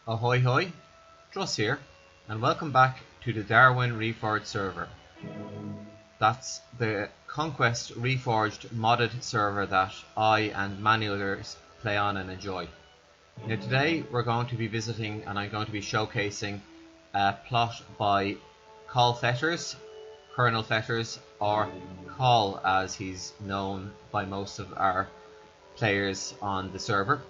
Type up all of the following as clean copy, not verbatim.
Ahoy hoy, Truss here, and welcome back to the Darwin Reforged server. That's the Conquest Reforged modded server that I and many others play on and enjoy. Now today we're going to be visiting and I'm going to be showcasing a plot by ColFeters, Colonel Fetters, or Col as he's known by most of our players on the server.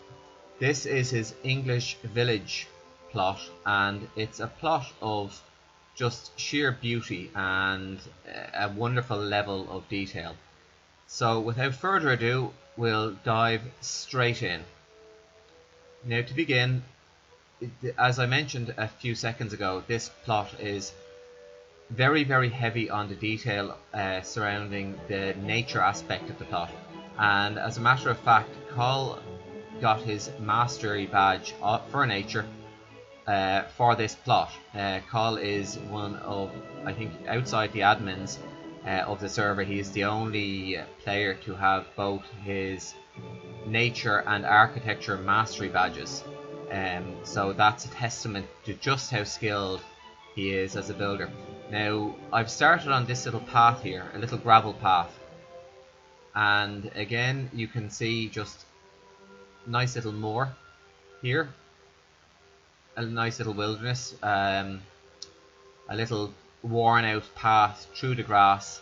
This is his Englishvillage plot, and it's a plot of just sheer beauty and a wonderful level of detail. So without further ado, we'll dive straight in. Now to begin, as I mentioned a few seconds ago, this plot is very heavy on the detail surrounding the nature aspect of the plot, and as a matter of fact, Col got his mastery badge for nature for this plot. Col is one of, I think, outside the admins of the server, he's the only player to have both his nature and architecture mastery badges. So that's a testament to just how skilled he is as a builder. Now, I've started on this little path here, a little gravel path, and again you can see just nice little moor here, a nice little wilderness, a little worn out path through the grass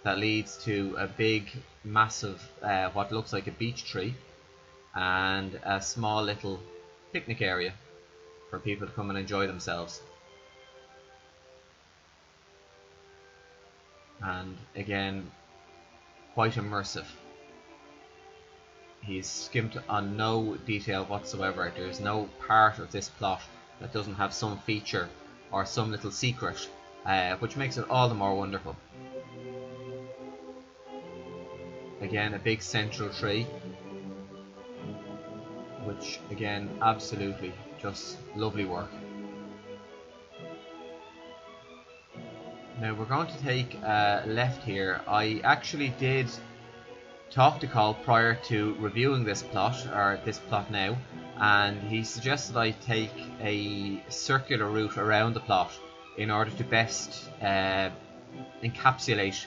that leads to a big massive what looks like a beech tree, and a small little picnic area for people to come and enjoy themselves. And again, quite immersive. He's skimped on no detail whatsoever. There's no part of this plot that doesn't have some feature or some little secret, which makes it all the more wonderful. Again, a big central tree, which again, absolutely just lovely work. Now we're going to take a left here. I actually did talk to Col prior to reviewing this plot, or this plot now, and he suggested I take a circular route around the plot in order to best encapsulate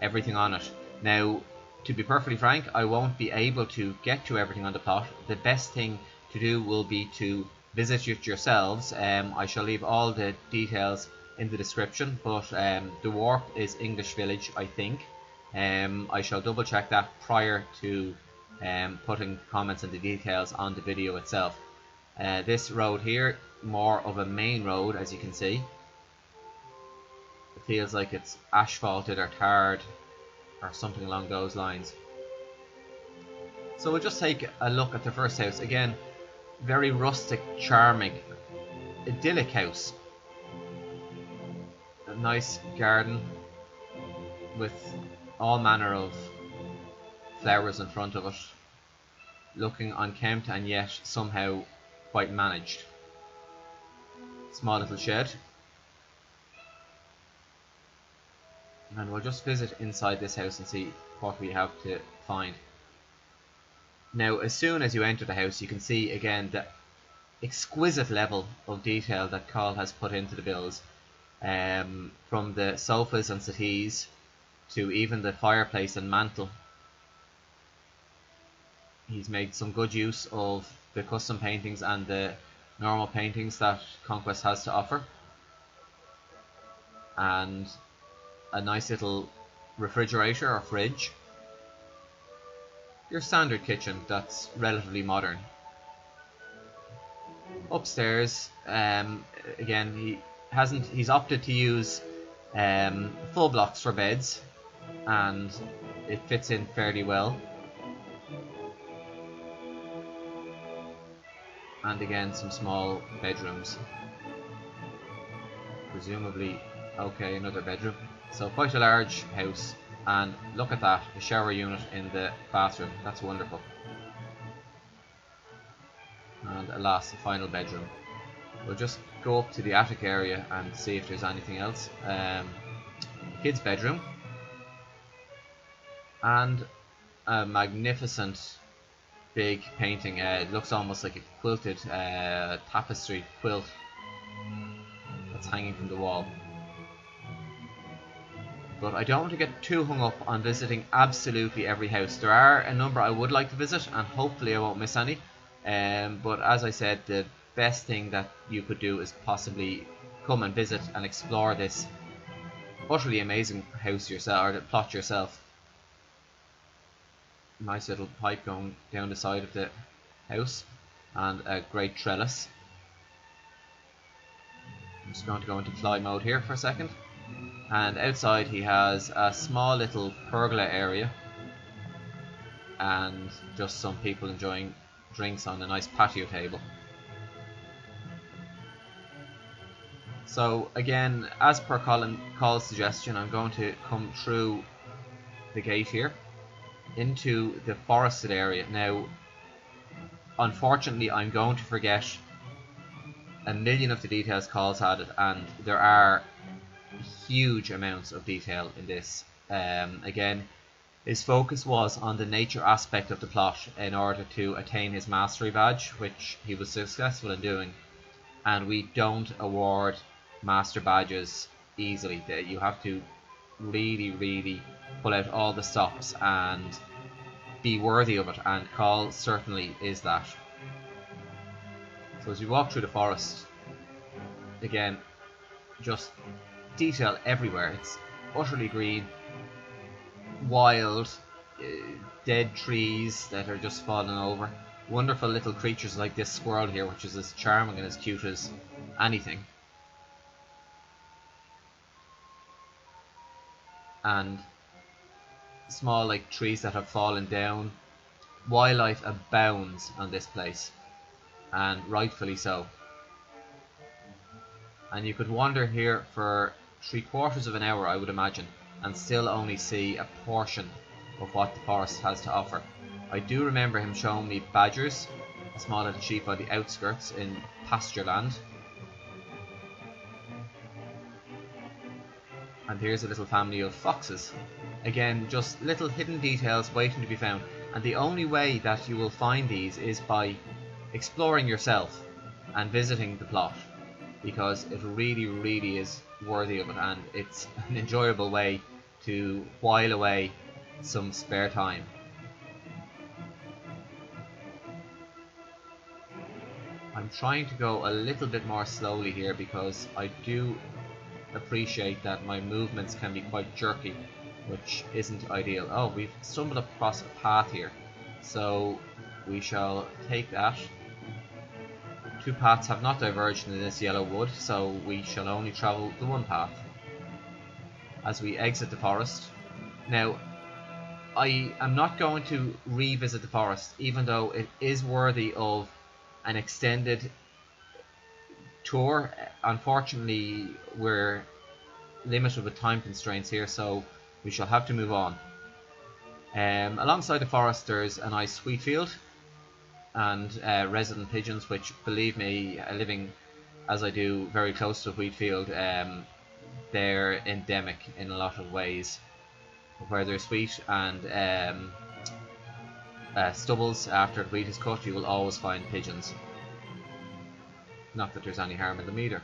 everything on it. Now, to be perfectly frank, I won't be able to get to everything on the plot. The best thing to do will be to visit it yourselves. I shall leave all the details in the description, but the warp is Englishvillage, I think. I shall double check that prior to putting comments and the details on the video itself. This road here, more of a main road, as you can see. It feels like it's asphalted or tarred or something along those lines. So we'll just take a look at the first house. Again, very rustic, charming, idyllic house. A nice garden with all manner of flowers in front of it, looking unkempt and yet somehow quite managed. Small little shed, and we'll just visit inside this house and see what we have to find. Now, as soon as you enter the house, you can see again the exquisite level of detail that Col has put into the builds, from the sofas and settees to even the fireplace and mantle. He's made some good use of the custom paintings and the normal paintings that Conquest has to offer, and a nice little refrigerator or fridge. Your standard kitchen that's relatively modern. Upstairs, again, he's opted to use full blocks for beds, and it fits in fairly well. And again, some small bedrooms, presumably, okay, another bedroom. So quite a large house, and look at that, a shower unit in the bathroom. That's wonderful. And alas, the final bedroom. We'll just go up to the attic area and see if there's anything else. Kids' bedroom, and a magnificent big painting. It looks almost like a quilted tapestry quilt that's hanging from the wall. But I don't want to get too hung up on visiting absolutely every house. There are a number I would like to visit, and hopefully I won't miss any. But as I said, the best thing that you could do is possibly come and visit and explore this utterly amazing house yourself, or plot yourself. Nice little pipe going down the side of the house, and a great trellis. I'm just going to go into fly mode here for a second. And outside he has a small little pergola area, and just some people enjoying drinks on a nice patio table. So again, as per Colin's suggestion, I'm going to come through the gate here into the forested area. Now, unfortunately, I'm going to forget a million of the details Colin's added, and there are huge amounts of detail in this. Again, his focus was on the nature aspect of the plot in order to attain his mastery badge, which he was successful in doing. And we don't award master badges easily. You have to really pull out all the stops and be worthy of it, and Col certainly is that. So as we walk through the forest, again, just detail everywhere. It's utterly green, wild, dead trees that are just falling over, wonderful little creatures like this squirrel here, which is as charming and as cute as anything, and small like trees that have fallen down. Wildlife abounds on this place, and rightfully so. And you could wander here for 3/4 of an hour, I would imagine, and still only see a portion of what the forest has to offer. I do remember him showing me badgers, a small little sheep on the outskirts in pasture land. And here's a little family of foxes. Again, just little hidden details waiting to be found. And the only way that you will find these is by exploring yourself and visiting the plot, because it really is worthy of it, and it's an enjoyable way to while away some spare time. I'm trying to go a little bit more slowly here because I do appreciate that my movements can be quite jerky, which isn't ideal. Oh, we've stumbled across a path here, so we shall take that. Two paths have not diverged in this yellow wood, so we shall only travel the one path as we exit the forest. Now, I am not going to revisit the forest, even though it is worthy of an extended tour. Unfortunately, we're limited with time constraints here, so we shall have to move on. Alongside the forest there's a nice wheat field and resident pigeons, which, believe me, living as I do very close to a wheat field, they're endemic in a lot of ways. Where there's wheat and stubbles after the wheat is cut, you will always find pigeons. Not that there's any harm in them either.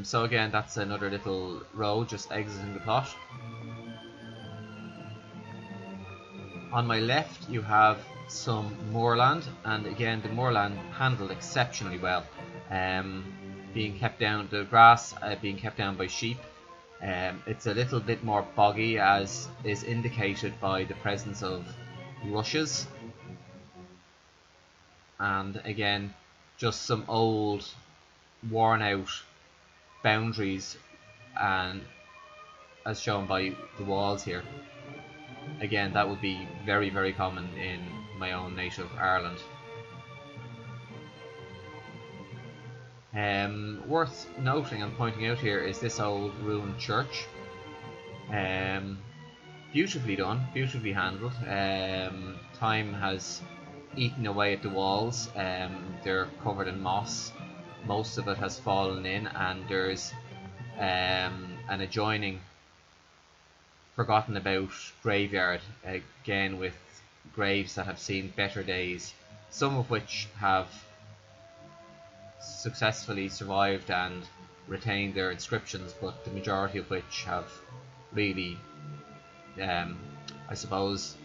So again, that's another little road just exiting the plot. On my left you have some moorland, and again the moorland handled exceptionally well, being kept down, the grass being kept down by sheep. It's a little bit more boggy, as is indicated by the presence of rushes, and again just some old worn out boundaries, and as shown by the walls here. Again, that would be very common in my own native Ireland. Worth noting and pointing out here is this old Rune Church. Beautifully done, beautifully handled. Time has eaten away at the walls. They're covered in moss. Most of it has fallen in, and there's an adjoining forgotten about graveyard, again with graves that have seen better days, some of which have successfully survived and retained their inscriptions, but the majority of which have really, I suppose,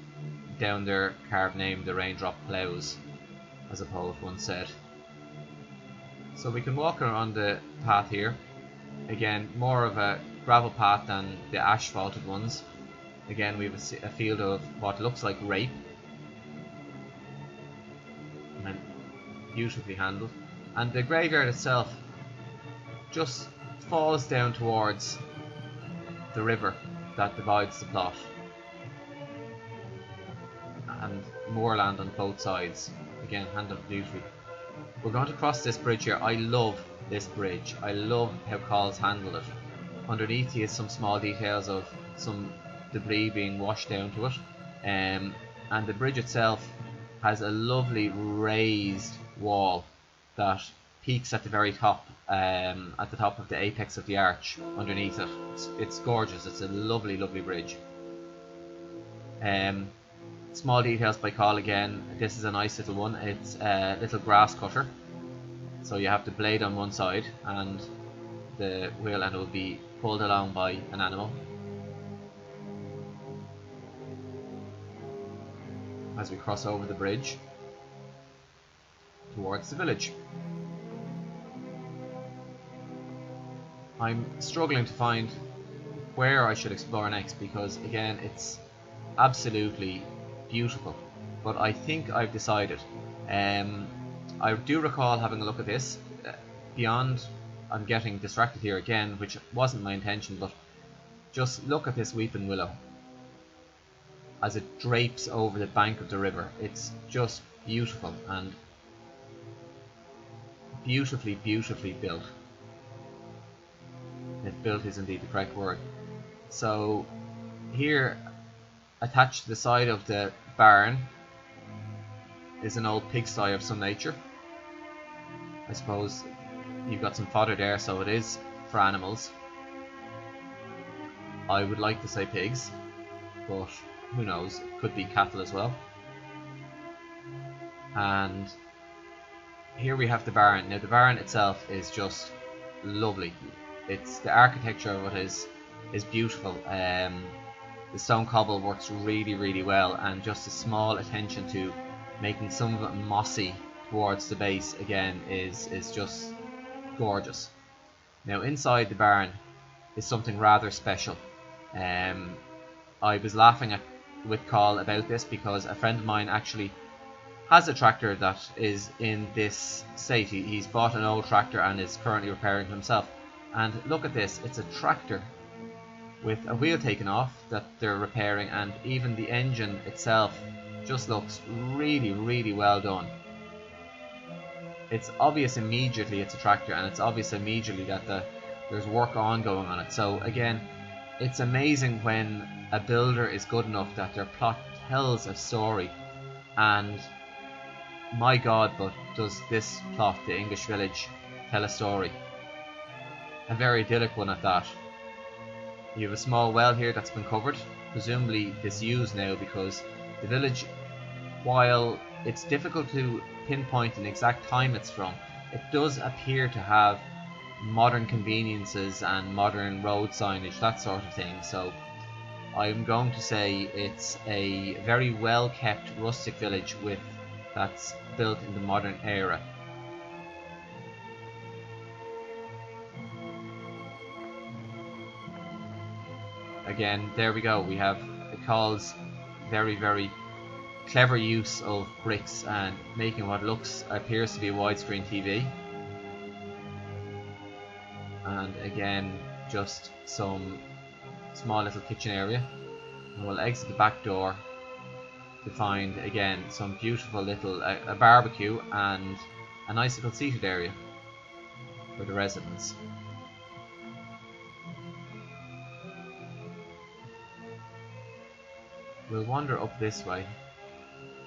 down their carved name, the raindrop ploughs, as a poet once said. So we can walk around the path here. Again, more of a gravel path than the asphalted ones. Again, we have a field of what looks like rape, and beautifully handled. And the graveyard itself just falls down towards the river that divides the plot, and moorland on both sides. Again, handled beautifully. We're going to cross this bridge here. I love this bridge. I love how Col's handled it. Underneath he has some small details of some debris being washed down to it, and the bridge itself has a lovely raised wall that peaks at the very top, at the top of the apex of the arch underneath it. It's gorgeous. It's a lovely, lovely bridge. Small details by Col again. This is a nice little one. It's a little grass cutter. So you have the blade on one side and the wheel, and it will be pulled along by an animal. As we cross over the bridge towards the village. I'm struggling to find where I should explore next, because again it's absolutely beautiful, but I think I've decided. I do recall having a look at this. Beyond, I'm getting distracted here again, which wasn't my intention, but just look at this weeping willow as it drapes over the bank of the river. It's just beautiful, and beautifully, beautifully built. If built is indeed the correct word. So here, attached to the side of the barn, is an old pigsty of some nature. I suppose you've got some fodder there, so it is for animals. I would like to say pigs, but who knows, it could be cattle as well. And here we have the barn. Now the barn itself is just lovely. It's the architecture of it is beautiful. The stone cobble works really, really well, and just a small attention to making some of it mossy towards the base again is just gorgeous. Now inside the barn is something rather special. I was laughing with Col about this because a friend of mine actually has a tractor that is in this state. He's bought an old tractor and is currently repairing it himself. And look at this, it's a tractor with a wheel taken off that they're repairing, and even the engine itself just looks really, really well done. It's obvious immediately it's a tractor, and it's obvious immediately that there's work ongoing on it. So again, it's amazing when a builder is good enough that their plot tells a story. And my God, but does this plot, the Englishvillage, tell a story. A very idyllic one at that. You have a small well here that's been covered, presumably disused now, because the village, while it's difficult to pinpoint an exact time it's from, it does appear to have modern conveniences and modern road signage, that sort of thing. So I'm going to say it's a very well kept rustic village that's built in the modern era. Again, there we go. We have Col's very, very clever use of bricks and making what appears to be a widescreen TV. And again, just some small little kitchen area. And we'll exit the back door to find again some beautiful little a barbecue and a nice little seated area for the residents. We'll wander up this way.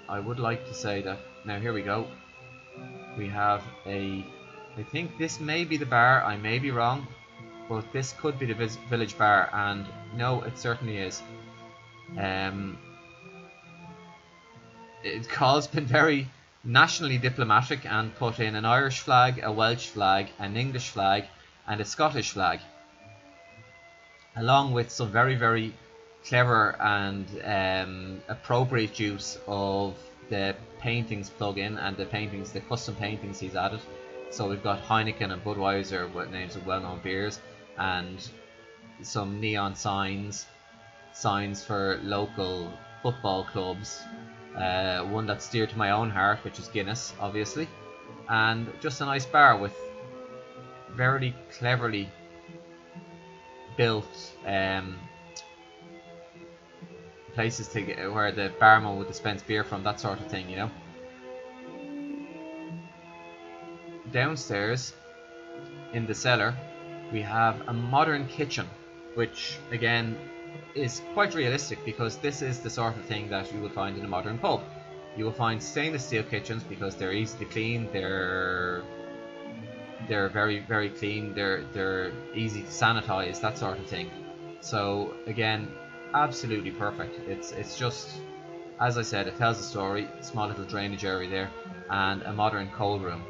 I would like to say that, now here we go. We have I think this may be the bar, I may be wrong, but this could be the village bar, and no, it certainly is. Call's been very nationally diplomatic and put in an Irish flag, a Welsh flag, an English flag, and a Scottish flag, along with some very, very clever and appropriate use of the paintings plug-in and the custom paintings he's added. So we've got Heineken and Budweiser with names of well-known beers, and some neon signs for local football clubs. One that's dear to my own heart, which is Guinness, obviously, and just a nice bar with very cleverly built places to get, where the barman would dispense beer from, that sort of thing, you know. Downstairs in the cellar we have a modern kitchen, which again is quite realistic, because this is the sort of thing that you will find in a modern pub. You will find stainless steel kitchens because they're easy to clean, they're very, very clean, they're easy to sanitize, that sort of thing. So again, absolutely perfect. It's just, as I said, it tells a story. Small little drainage area there, and a modern cold room,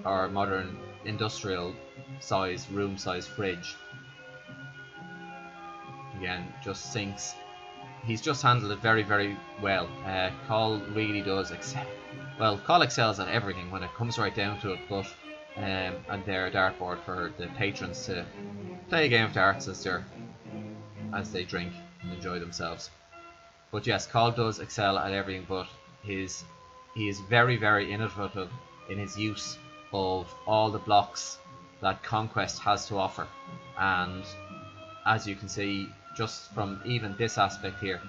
or modern industrial size room size fridge. Again, just sinks. He's just handled it very, very well. Col really does excel. Well, Col excels at everything when it comes right down to it, but and they're a dartboard for the patrons to play a game of darts as they drink and enjoy themselves. But yes, Col does excel at everything, but he is very, very innovative in his use of all the blocks that Conquest has to offer. And as you can see, just from even this aspect here,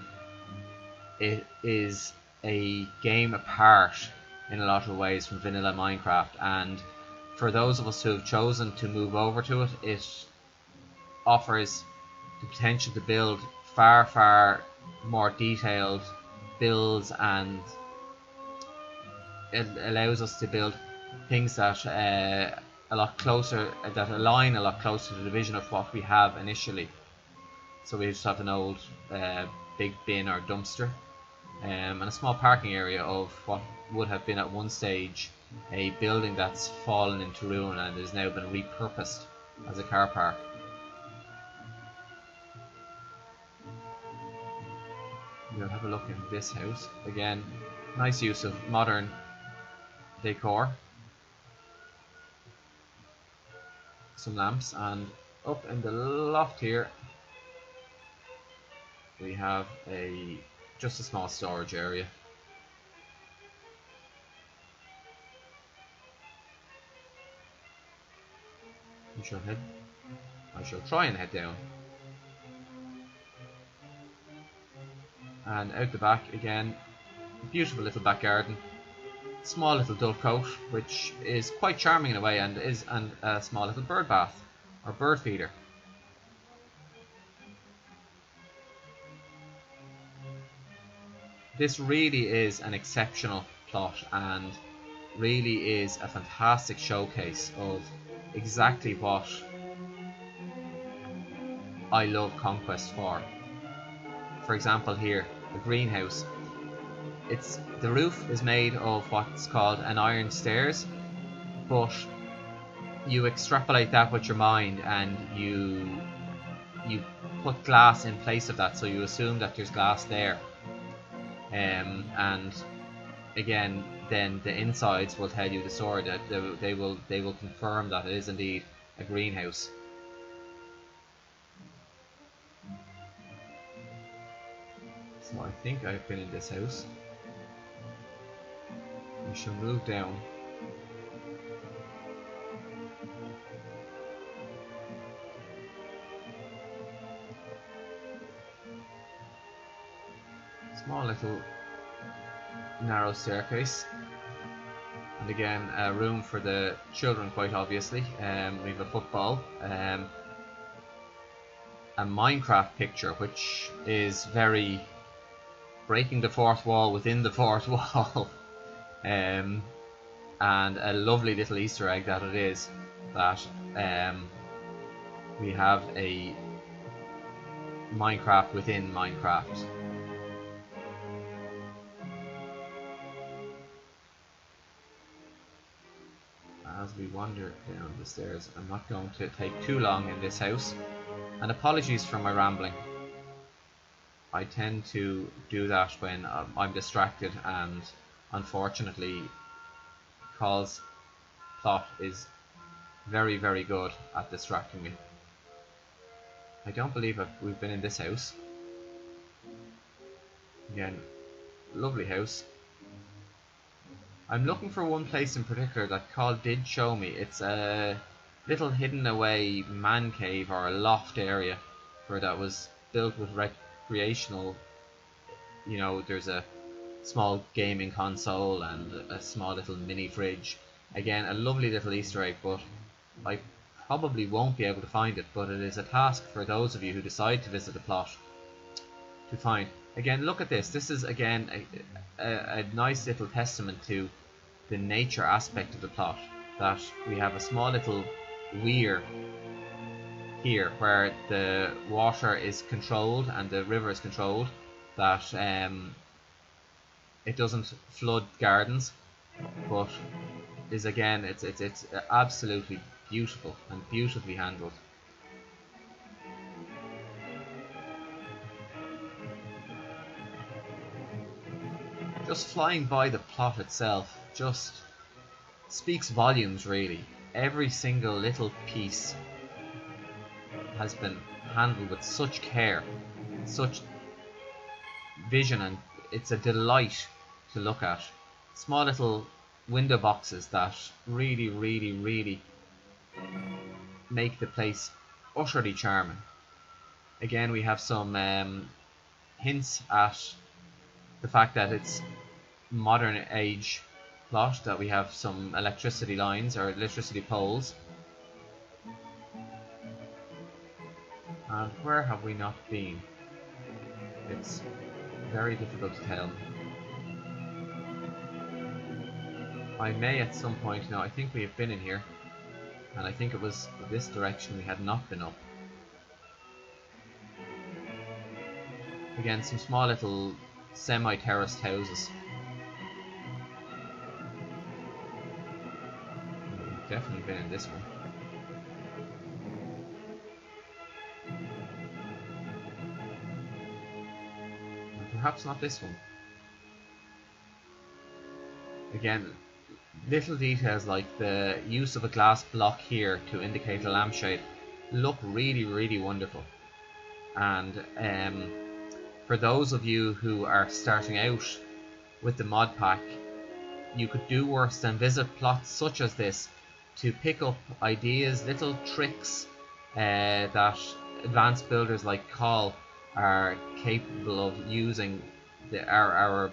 it is a game apart in a lot of ways from vanilla Minecraft. And for those of us who have chosen to move over to it, it offers the potential to build far, far more detailed builds, and it allows us to build things that a lot closer, that align a lot closer to the vision of what we have initially. So we just have an old big bin or dumpster, and a small parking area of what would have been at one stage a building that's fallen into ruin and has now been repurposed as a car park. We'll have a look in this house. Again, nice use of modern decor. Some lamps, and up in the loft here we have just a small storage area. I shall try and head down. And out the back again, beautiful little back garden, small little dovecote, which is quite charming in a way, and a small little bird bath or bird feeder. This really is an exceptional plot, and really is a fantastic showcase of exactly what I love Conquest for. For example, here, a greenhouse. The roof is made of what's called an iron stairs, but you extrapolate that with your mind, and you put glass in place of that, so you assume that there's glass there. And again, then the insides will tell you the story, that they will confirm that it is indeed a greenhouse. So I think I've been in this house. We shall move down. Small little narrow staircase, and again a room for the children, quite obviously. We have a football, a Minecraft picture, which is very breaking the fourth wall within the fourth wall, and a lovely little Easter egg that it is, that we have a Minecraft within Minecraft. we wander down the stairs. I'm not going to take too long in this house, and apologies for my rambling. I tend to do that when I'm distracted, and unfortunately Col's plot is very, very good at distracting me. I don't believe we've been in this house. Again, lovely house. I'm looking for one place in particular that Col did show me. It's a little hidden away man cave or a loft area where that was built with recreational, you know, there's a small gaming console and a small little mini fridge. Again, a lovely little Easter egg, but I probably won't be able to find it, but it is a task for those of you who decide to visit the plot to find. Again, look at this. This is again a nice little testament to the nature aspect of the plot, that we have a small little weir here where the water is controlled and the river is controlled, that it doesn't flood gardens, but is again it's absolutely beautiful and beautifully handled. Just flying by the plot itself just speaks volumes, really. Every single little piece has been handled with such care, such vision, and it's a delight to look at. Small little window boxes that really, really, really make the place utterly charming. Again, we have some hints at the fact that it's modern age plot, that we have some electricity lines or electricity poles. And where have we not been? It's very difficult to tell. I may at some point, no, I think we have been in here, and I think it was this direction we had not been up. Again, some small little semi-terraced houses. We've definitely been in this one. And perhaps not this one. Again, little details like the use of a glass block here to indicate a lampshade look really, really wonderful. And for those of you who are starting out with the mod pack, you could do worse than visit plots such as this to pick up ideas, little tricks that advanced builders like Col are capable of using our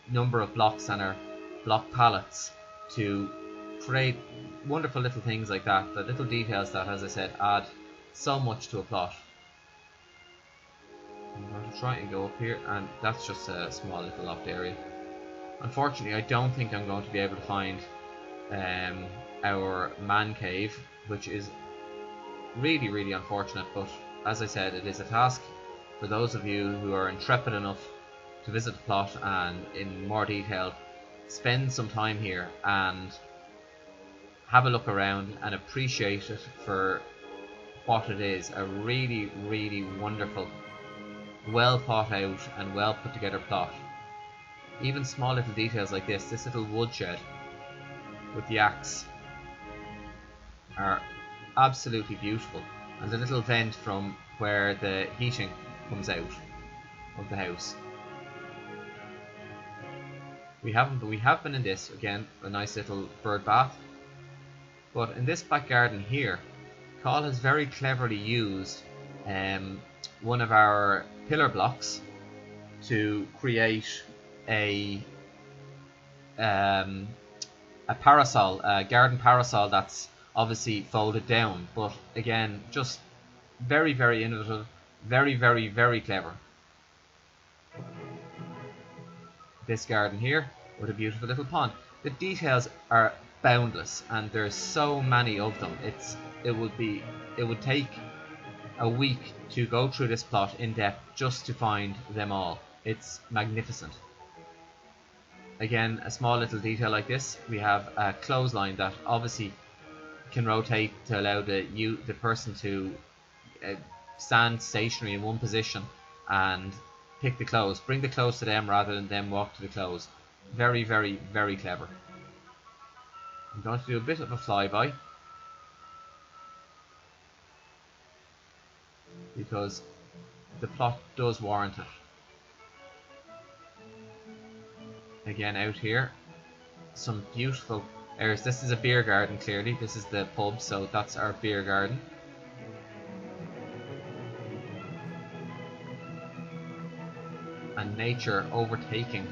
number of blocks and our block palettes to create wonderful little things like that, the little details that, as I said, add so much to a plot. I'm going to try and go up here, and that's just a small little loft area. Unfortunately, I don't think I'm going to be able to find our man cave, which is really, really unfortunate, but as I said, it is a task for those of you who are intrepid enough to visit the plot and in more detail spend some time here and have a look around and appreciate it for what it is. A really, really wonderful, well thought out and well put together plot. Even small little details like this little woodshed with the axe are absolutely beautiful, and the little vent from where the heating comes out of the house. We have been in this, again, a nice little bird bath, but in this back garden here, Col has very cleverly used one of our pillar blocks to create a parasol, a garden parasol that's obviously folded down, but again, just very, very innovative, very, very, very clever. This garden here with a beautiful little pond. The details are boundless, and there's so many of them. It would take a week to go through this plot in depth just to find them all. It's magnificent. again, a small little detail like this, we have a clothesline that obviously can rotate to allow the person to stand stationary in one position and pick the clothes, bring the clothes to them rather than them walk to the clothes. Very, very, very clever. I'm going to do a bit of a flyby because the plot does warrant it. Again, out here, some beautiful areas. This is a beer garden, clearly. This is the pub, so that's our beer garden. And nature overtaking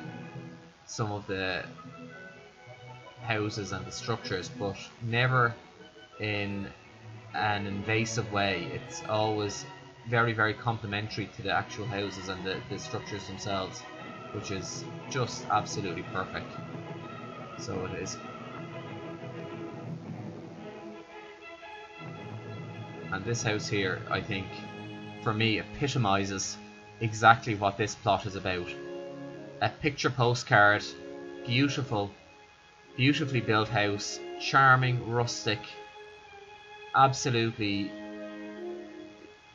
some of the houses and the structures, but never in an invasive way. It's always very, very complementary to the actual houses and the structures themselves, which is just absolutely perfect. So it is. And this house here, I think, for me, epitomizes exactly what this plot is about. A picture postcard, beautiful, beautifully built house, charming, rustic, absolutely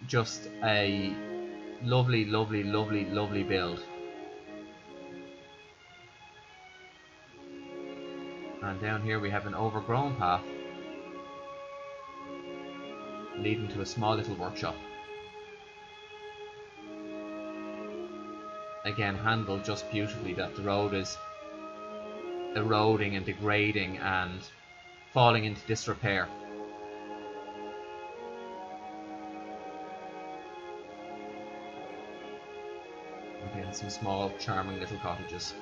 just a lovely, lovely, lovely, lovely build. And down here we have an overgrown path leading to a small little workshop. Again, handled just beautifully, that the road is eroding and degrading and falling into disrepair. Again, some small, charming little cottages.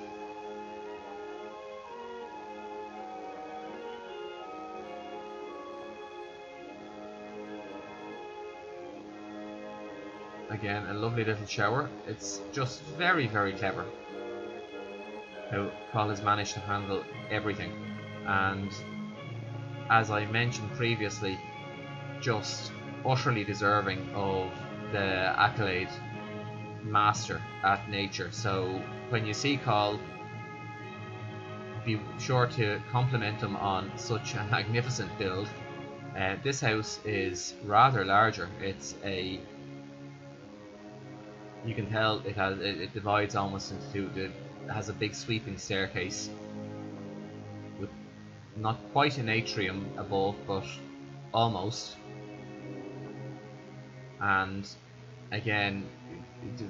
Again, a lovely little shower. It's just very, very clever how Col has managed to handle everything. And as I mentioned previously, just utterly deserving of the accolade master at nature. So when you see Col, be sure to compliment him on such a magnificent build. This house is rather larger. It's a, you can tell it divides almost into two. It has a big sweeping staircase with not quite an atrium above, but almost. And again, it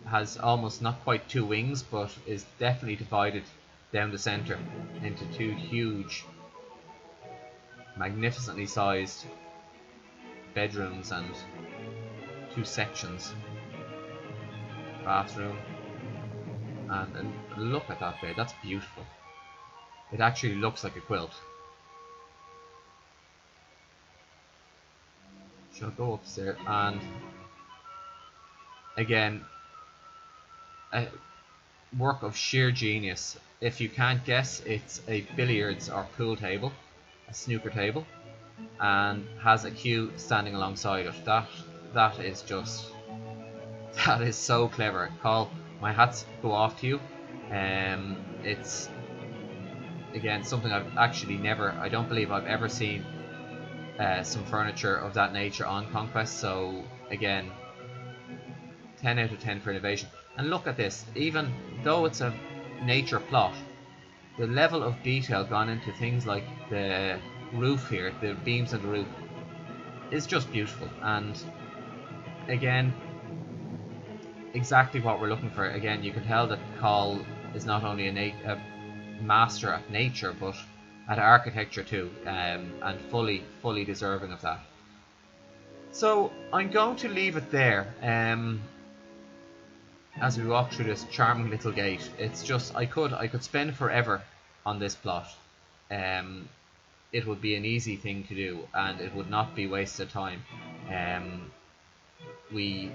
has almost not quite two wings, but is definitely divided down the center into two huge, magnificently sized bedrooms and two sections. Bathroom, and look at that bed. That's beautiful. It actually looks like a quilt. Shall go upstairs, and again, a work of sheer genius. If you can't guess, it's a billiards or pool table, a snooker table, and has a cue standing alongside it. That is just, that is so clever. Col, my hats go off to you. It's again something I've actually never, I don't believe I've ever seen some furniture of that nature on Conquest. So again, 10 out of 10 for innovation. And look at this, even though it's a nature plot, the level of detail gone into things like the roof here, the beams on the roof, is just beautiful. And again, exactly what we're looking for. Again, you can tell that Col is not only a master at nature, but at architecture too, and fully deserving of that. So I'm going to leave it there. As we walk through this charming little gate, it's just, I could spend forever on this plot. It would be an easy thing to do, and it would not be wasted time. We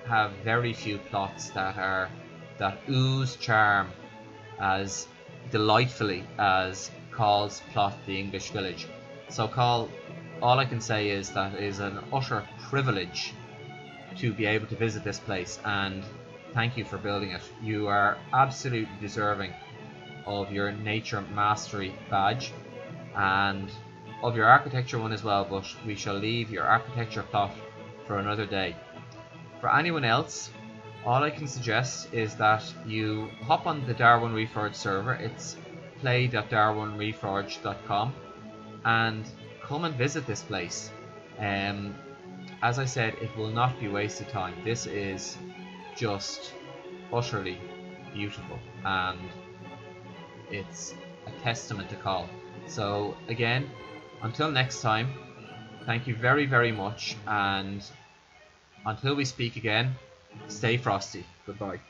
have very few plots that ooze charm as delightfully as Col's plot, The Englishvillage. So Col, all I can say is that it is an utter privilege to be able to visit this place, and thank you for building it. You are absolutely deserving of your Nature Mastery badge and of your architecture one as well, but we shall leave your architecture plot for another day. For anyone else, all I can suggest is that you hop on the Darwin Reforged server. It's play.darwinreforged.com, and come and visit this place. As I said, it will not be wasted time. This is just utterly beautiful, and it's a testament to Col. So again, until next time, thank you very, very much, and until we speak again, stay frosty. Goodbye.